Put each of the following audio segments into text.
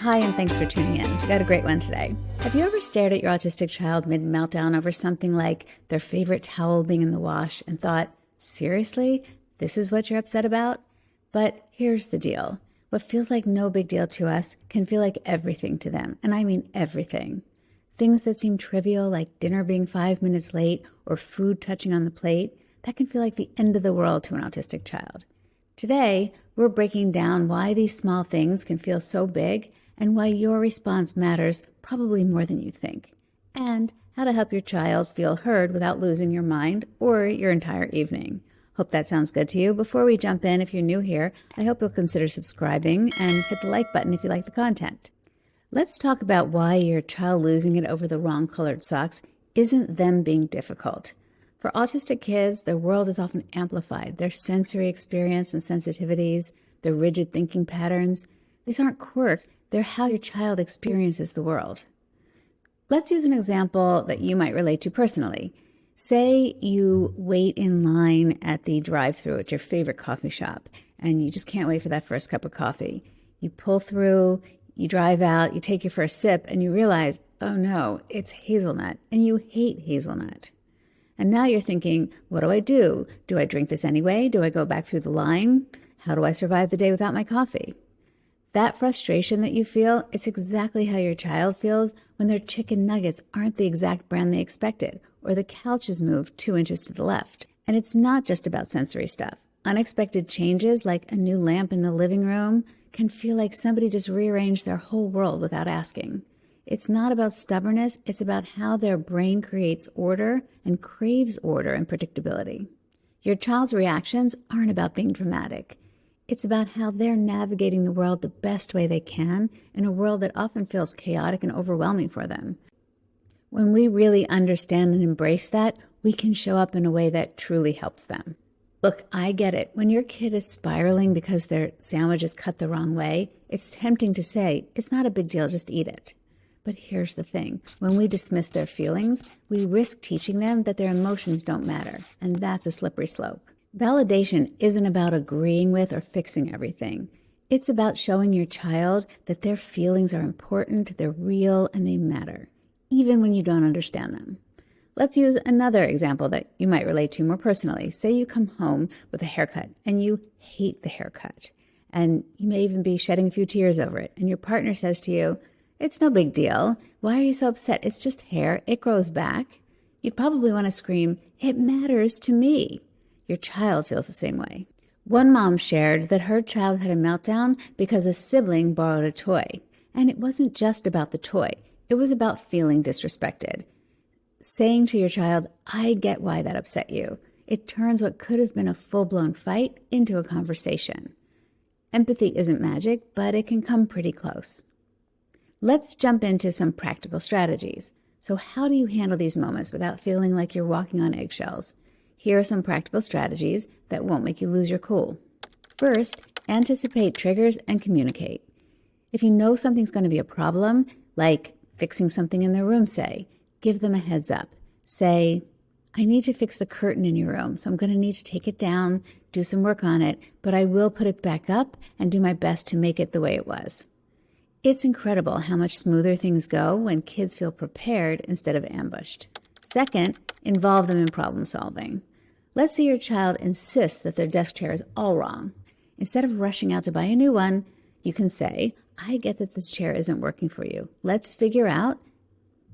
Hi, and thanks for tuning in. We got a great one today. Have you ever stared at your autistic child mid-meltdown over something like their favorite towel being in the wash and thought, seriously, this is what you're upset about? But here's the deal. What feels like no big deal to us can feel like everything to them, and I mean everything. Things that seem trivial, like dinner being 5 minutes late or food touching on the plate, that can feel like the end of the world to an autistic child. Today, we're breaking down why these small things can feel so big and why your response matters probably more than you think, and how to help your child feel heard without losing your mind or your entire evening. Hope that sounds good to you. Before we jump in, if you're new here, I hope you'll consider subscribing and hit the like button if you like the content. Let's talk about why your child losing it over the wrong colored socks isn't them being difficult. For autistic kids, their world is often amplified. Their sensory experience and sensitivities, their rigid thinking patterns, these aren't quirks. They're how your child experiences the world. Let's use an example that you might relate to personally. Say you wait in line at the drive-thru at your favorite coffee shop, and you just can't wait for that first cup of coffee. You pull through, you drive out, you take your first sip, and you realize, oh no, it's hazelnut, and you hate hazelnut. And now you're thinking, what do I do? Do I drink this anyway? Do I go back through the line? How do I survive the day without my coffee? That frustration that you feel, it's exactly how your child feels when their chicken nuggets aren't the exact brand they expected, or the couch is moved 2 inches to the left. And it's not just about sensory stuff. Unexpected changes, like a new lamp in the living room, can feel like somebody just rearranged their whole world without asking. It's not about stubbornness, it's about how their brain creates order and craves order and predictability. Your child's reactions aren't about being dramatic. It's about how they're navigating the world the best way they can in a world that often feels chaotic and overwhelming for them. When we really understand and embrace that, we can show up in a way that truly helps them. Look, I get it. When your kid is spiraling because their sandwich is cut the wrong way, it's tempting to say, it's not a big deal, just eat it. But here's the thing. When we dismiss their feelings, we risk teaching them that their emotions don't matter, and that's a slippery slope. Validation isn't about agreeing with or fixing everything. It's about showing your child that their feelings are important, they're real, and they matter, even when you don't understand them. Let's use another example that you might relate to more personally. Say you come home with a haircut and you hate the haircut, and you may even be shedding a few tears over it, and your partner says to you, "It's no big deal. Why are you so upset? It's just hair. It grows back." You'd probably want to scream, "It matters to me." Your child feels the same way. One mom shared that her child had a meltdown because a sibling borrowed a toy. And it wasn't just about the toy. It was about feeling disrespected. Saying to your child, "I get why that upset you." It turns what could have been a full-blown fight into a conversation. Empathy isn't magic, but it can come pretty close. Let's jump into some practical strategies. So how do you handle these moments without feeling like you're walking on eggshells? Here are some practical strategies that won't make you lose your cool. First, anticipate triggers and communicate. If you know something's going to be a problem, like fixing something in their room, say, give them a heads up. Say, "I need to fix the curtain in your room, so I'm going to need to take it down, do some work on it, but I will put it back up and do my best to make it the way it was." It's incredible how much smoother things go when kids feel prepared instead of ambushed. Second, involve them in problem solving. Let's say your child insists that their desk chair is all wrong. Instead of rushing out to buy a new one, you can say, "I get that this chair isn't working for you. Let's figure out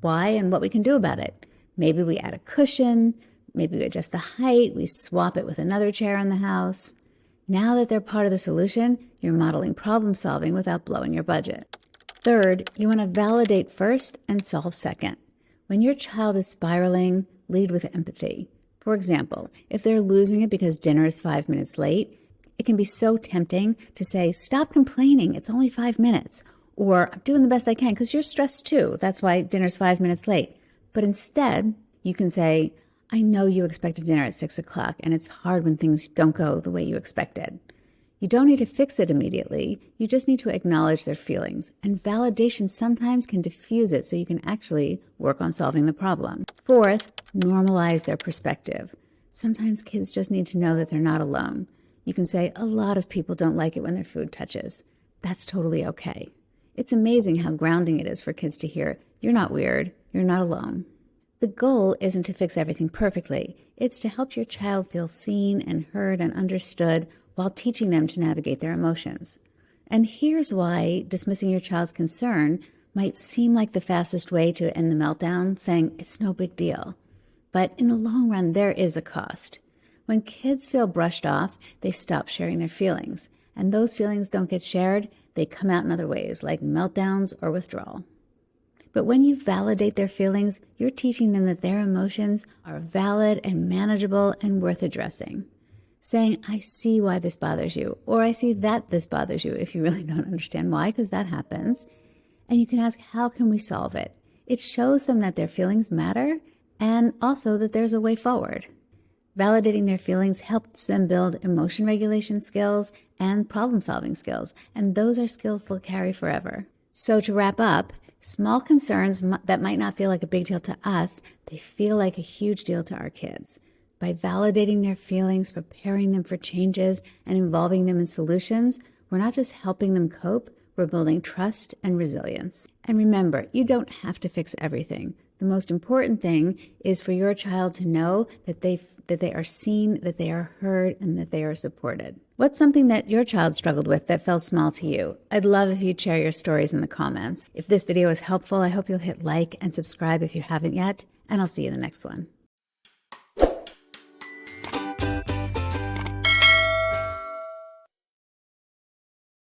why and what we can do about it. Maybe we add a cushion, maybe we adjust the height, we swap it with another chair in the house." Now that they're part of the solution, you're modeling problem solving without blowing your budget. Third, you want to validate first and solve second. When your child is spiraling, lead with empathy. For example, if they're losing it because dinner is 5 minutes late, it can be so tempting to say, "Stop complaining, it's only 5 minutes." Or, "I'm doing the best I can because you're stressed too. That's why dinner's 5 minutes late." But instead, you can say, "I know you expected dinner at 6 o'clock and it's hard when things don't go the way you expected." You don't need to fix it immediately. You just need to acknowledge their feelings. And validation sometimes can diffuse it so you can actually work on solving the problem. Fourth, normalize their perspective. Sometimes kids just need to know that they're not alone. You can say, "A lot of people don't like it when their food touches." That's totally okay. It's amazing how grounding it is for kids to hear, "You're not weird, you're not alone." The goal isn't to fix everything perfectly. It's to help your child feel seen and heard and understood while teaching them to navigate their emotions. And here's why dismissing your child's concern might seem like the fastest way to end the meltdown, saying it's no big deal. But in the long run, there is a cost. When kids feel brushed off, they stop sharing their feelings. And those feelings don't get shared, they come out in other ways, like meltdowns or withdrawal. But when you validate their feelings, you're teaching them that their emotions are valid and manageable and worth addressing. Saying, "I see why this bothers you," or "I see that this bothers you," if you really don't understand why, because that happens. And you can ask, "How can we solve it?" It shows them that their feelings matter and also that there's a way forward. Validating their feelings helps them build emotion regulation skills and problem-solving skills, and those are skills they'll carry forever. So to wrap up, small concerns that might not feel like a big deal to us, they feel like a huge deal to our kids. By validating their feelings, preparing them for changes, and involving them in solutions, we're not just helping them cope, we're building trust and resilience. And remember, you don't have to fix everything. The most important thing is for your child to know that they are seen, that they are heard, and that they are supported. What's something that your child struggled with that felt small to you? I'd love if you'd share your stories in the comments. If this video is helpful, I hope you'll hit like and subscribe if you haven't yet, and I'll see you in the next one.